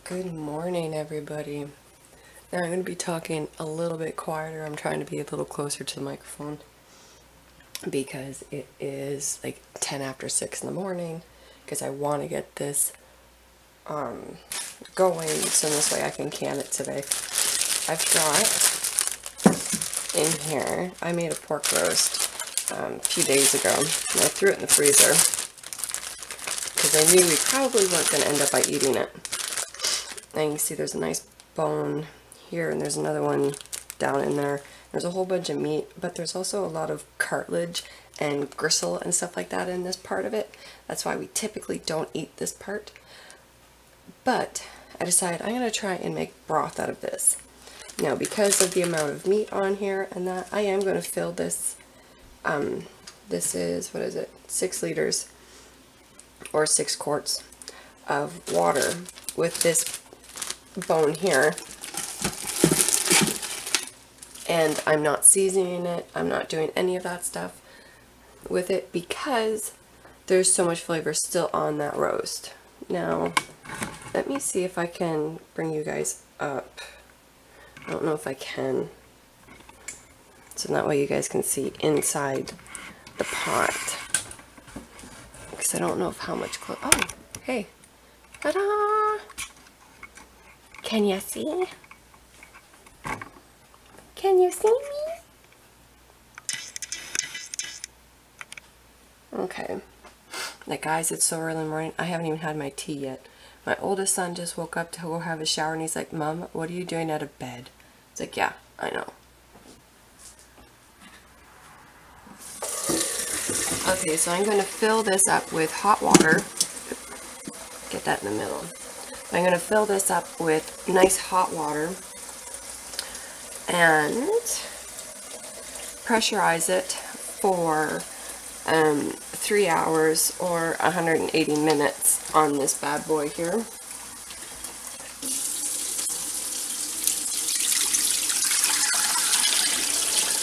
Good morning, everybody. Now I'm going to be talking a little bit quieter. I'm trying to be a little closer to the microphone because it is like 10 after 6 in the morning because I want to get this going so this way I can can it today. I've got in here, I made a pork roast a few days ago and I threw it in the freezer because I knew we probably weren't going to end up by eating it. And you can see there's a nice bone here and there's another one down in there. There's a whole bunch of meat, but there's also a lot of cartilage and gristle and stuff like that in this part of it. That's why we typically don't eat this part. But I decided I'm going to try and make broth out of this. Now, because of the amount of meat on here and that, I am going to fill this, this is, what is it, 6 liters or 6 quarts of water with this bone here, and I'm not seasoning it, I'm not doing any of that stuff with it because there's so much flavor still on that roast. Now let me see if I can bring you guys up. I don't know if I can, so that way you guys can see inside the pot, because I don't know if how much oh, hey, ta-da! Can you see? Can you see me? Okay. Like, guys, it's so early in the morning. I haven't even had my tea yet. My oldest son just woke up to go have a shower and he's like, Mom, what are you doing out of bed? It's like, yeah, I know. Okay, so I'm going to fill this up with hot water. Get that in the middle. I'm going to fill this up with nice hot water and pressurize it for 3 hours or 180 minutes on this bad boy here.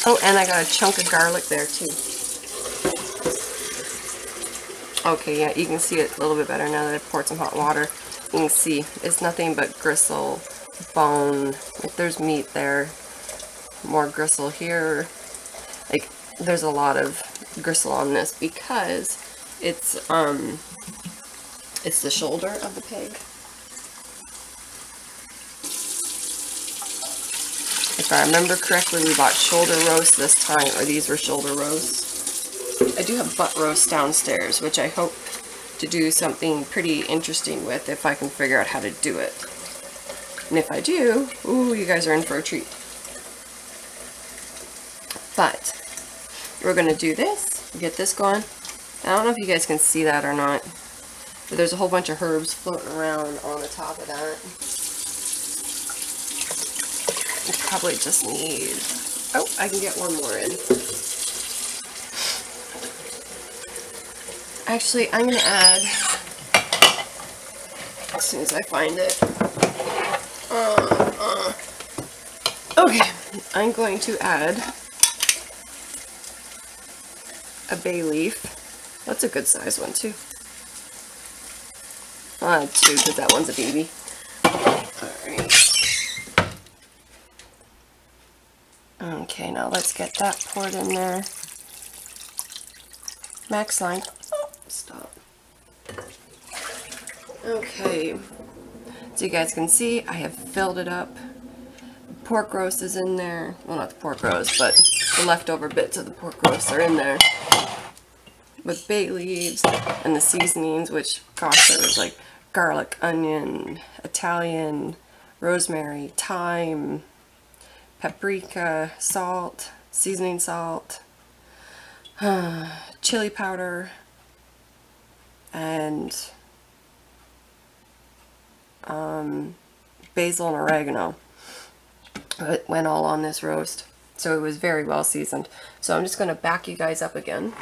Oh, and I got a chunk of garlic there too. Okay, yeah, you can see it a little bit better now that I poured some hot water. You can see it's nothing but gristle, bone. Like, there's meat there, more gristle here. Like, there's a lot of gristle on this because it's the shoulder of the pig. If I remember correctly, we bought shoulder roast this time, or these were shoulder roasts. I do have butt roast downstairs, which I hope to do something pretty interesting with if I can figure out how to do it. And if I do, ooh, you guys are in for a treat. But we're going to do this, get this going. I don't know if you guys can see that or not, but there's a whole bunch of herbs floating around on the top of that. We probably just need, oh, I can get one more in. Actually, I'm going to add, as soon as I find it, okay, I'm going to add a bay leaf. That's a good size one too. I'll add 2 because that one's a baby. Alright. Okay, now let's get that poured in there. Max line. Stop. Okay, so you guys can see I have filled it up. Pork roast is in there. Well, not the pork roast, but the leftover bits of the pork roast are in there with bay leaves and the seasonings, which, gosh, there was like garlic, onion, Italian, rosemary, thyme, paprika, salt, seasoning salt, chili powder, and basil and oregano. It went all on this roast, so it was very well seasoned. So I'm just going to back you guys up again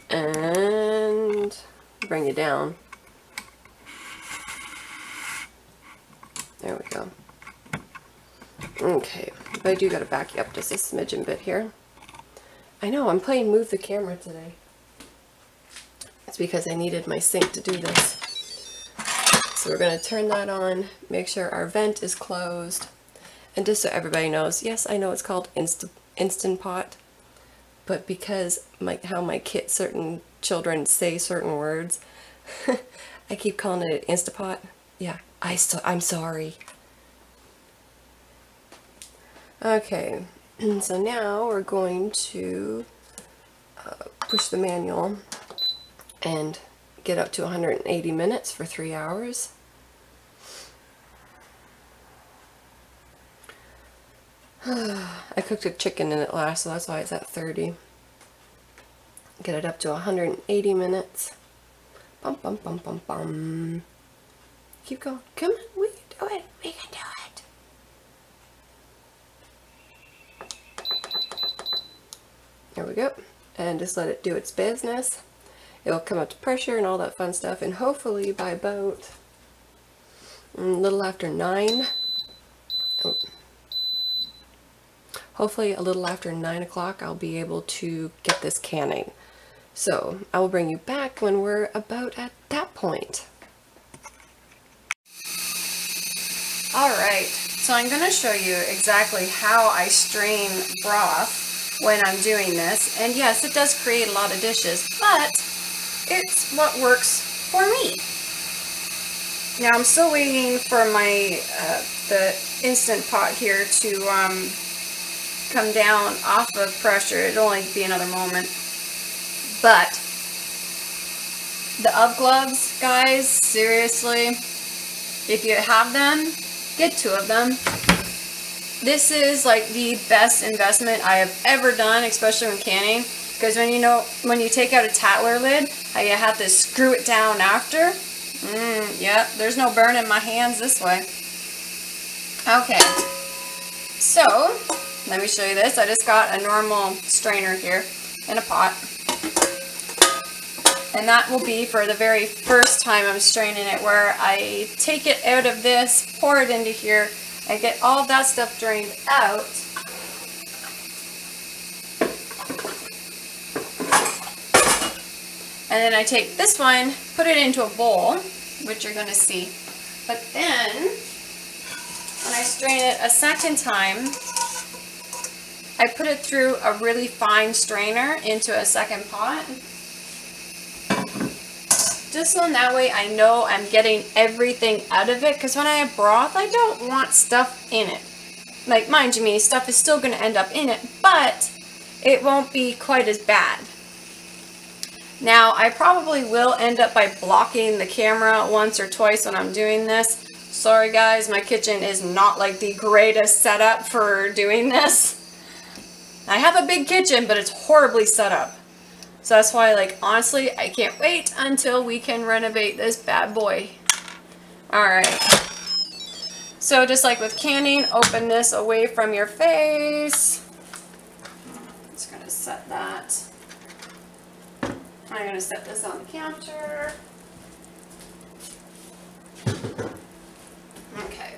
and bring it down. There we go. Okay, but I do got to back you up just a smidgen bit here. I know, I'm playing move the camera today. It's because I needed my sink to do this. So we're going to turn that on, make sure our vent is closed. And just so everybody knows, yes, I know it's called Instant Pot, but because how certain children say certain words, I keep calling it Instapot. Yeah, I'm sorry. Okay, so now we're going to push the manual and get up to 180 minutes for 3 hours. I cooked a chicken in it last, so that's why it's at 30. Get it up to 180 minutes. Bum bum bum bum bum. Keep going. Come on, we can do it. We can do it. There we go. And just let it do its business. It'll come up to pressure and all that fun stuff, and hopefully by about a little after 9. Oh. Hopefully a little after 9 o'clock I'll be able to get this canning. So I will bring you back when we're about at that point. Alright, so I'm going to show you exactly how I strain broth when I'm doing this. And yes, it does create a lot of dishes, but it's what works for me. Now I'm still waiting for my the Instant Pot here to come down off of pressure. It'll only be another moment. But the UV gloves, guys, seriously, if you have them, get 2 of them. This is like the best investment I have ever done, especially when canning, because when you take out a Tatler lid, how you have to screw it down after. Yeah, there's no burn in my hands this way. Okay, so let me show you this. I just got a normal strainer here in a pot. And that will be for the very first time I'm straining it, where I take it out of this, pour it into here, and get all that stuff drained out. And then I take this one, put it into a bowl, which you're going to see. But then, when I strain it a second time, I put it through a really fine strainer into a second pot. Just so that way I know I'm getting everything out of it, because when I have broth, I don't want stuff in it. Like, mind you me, stuff is still going to end up in it, but it won't be quite as bad. Now, I probably will end up by blocking the camera once or twice when I'm doing this. Sorry guys, my kitchen is not like the greatest setup for doing this. I have a big kitchen, but it's horribly set up. So that's why, like, honestly, I can't wait until we can renovate this bad boy. Alright. So just like with canning, open this away from your face. Just going to set that. I'm going to set this on the counter. Okay.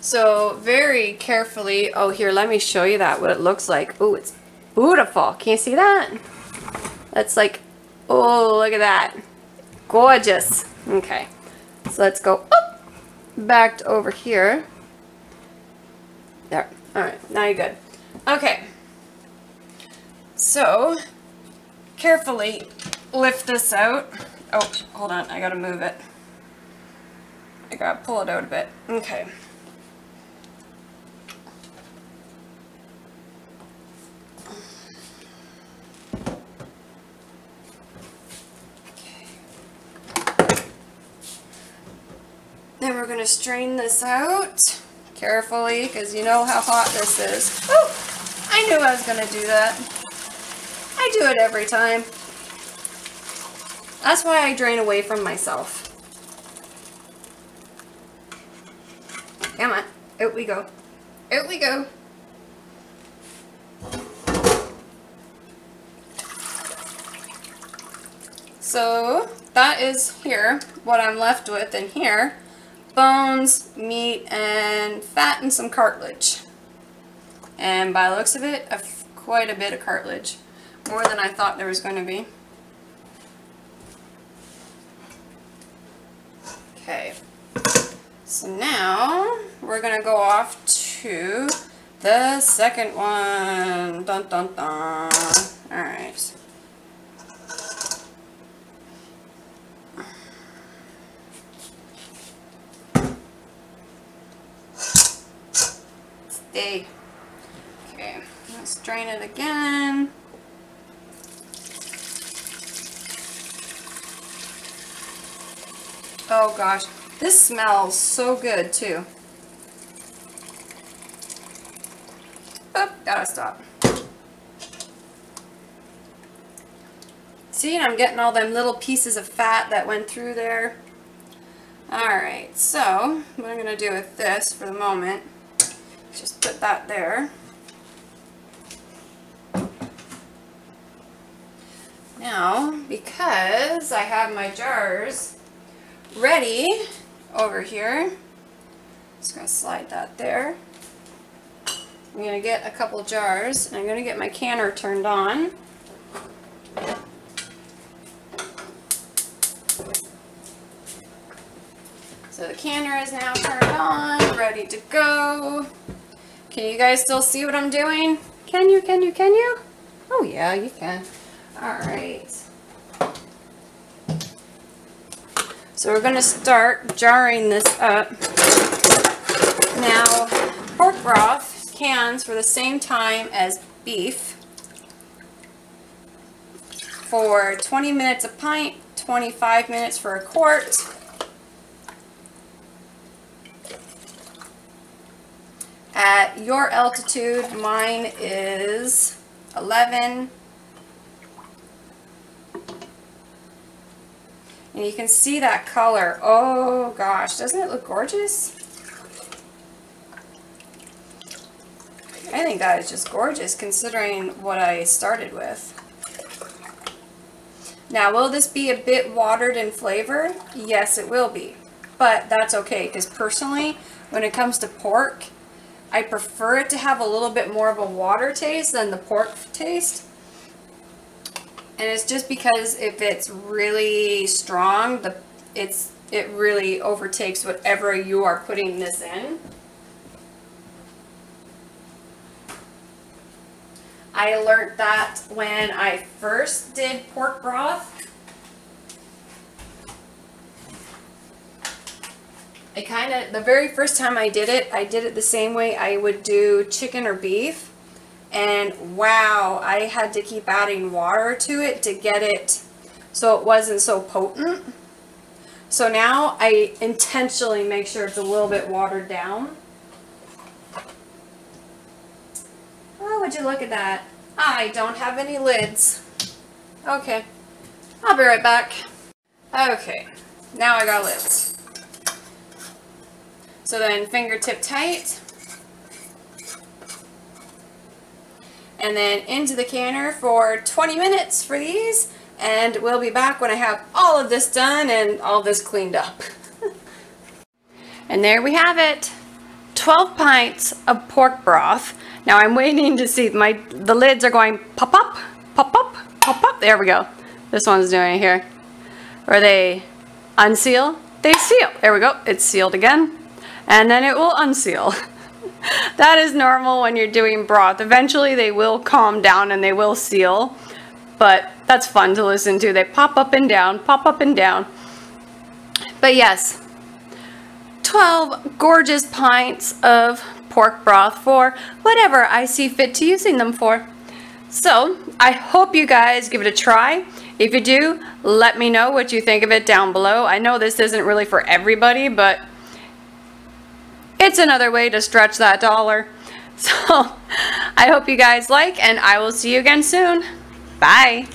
So very carefully, oh here, let me show you that, what it looks like. Oh, it's beautiful. Can you see that? That's like, oh, look at that. Gorgeous. Okay. So let's go up, back to over here. There. Alright, now you're good. Okay. So, carefully lift this out. Oh, hold on. I gotta move it. I gotta pull it out a bit. Okay. Then we're going to strain this out carefully, because you know how hot this is. Oh, I knew I was going to do that. I do it every time. That's why I drain away from myself. Come on, out we go. Out we go. So that is here, what I'm left with in here. Bones, meat, and fat, and some cartilage. And by the looks of it, quite a bit of cartilage. More than I thought there was going to be. Okay, so now we're gonna go off to the second one. Dun dun dun. All right. Stay. Okay, let's drain it again. Oh gosh, this smells so good too. Oop, gotta stop. See, I'm getting all them little pieces of fat that went through there. Alright, so what I'm going to do with this for the moment, just put that there. Now, because I have my jars ready over here, just going to slide that there. I'm going to get a couple jars, and I'm going to get my canner turned on. So the canner is now turned on, ready to go. Can you guys still see what I'm doing? Can you? Can you? Can you? Oh yeah, you can. All right. So we're going to start jarring this up. Now, pork broth cans for the same time as beef for 20 minutes a pint, 25 minutes for a quart. At your altitude, mine is 11. And you can see that color. Oh gosh, doesn't it look gorgeous? I think that is just gorgeous considering what I started with. Now, will this be a bit watered in flavor? Yes, it will be. But that's okay, because personally, when it comes to pork, I prefer it to have a little bit more of a water taste than the pork taste. And it's just because if it's really strong, it really overtakes whatever you are putting this in. I learned that when I first did pork broth. The very first time I did it the same way I would do chicken or beef. And wow, I had to keep adding water to it to get it so it wasn't so potent. So now I intentionally make sure it's a little bit watered down. Oh, would you look at that? I don't have any lids. Okay, I'll be right back. Okay, now I got lids. So then fingertip tight. And then into the canner for 20 minutes for these. And we'll be back when I have all of this done and all this cleaned up. And there we have it. 12 pints of pork broth. Now I'm waiting to see, the lids are going pop up, pop up, pop up. There we go. This one's doing it here. Or they unseal, they seal. There we go. It's sealed again. And then it will unseal. That is normal when you're doing broth. Eventually they will calm down and they will seal. But that's fun to listen to. They pop up and down, pop up and down. But yes, 12 gorgeous pints of pork broth for whatever I see fit to using them for. So I hope you guys give it a try. If you do, let me know what you think of it down below. I know this isn't really for everybody, but it's another way to stretch that dollar. So I hope you guys like, and I will see you again soon. Bye.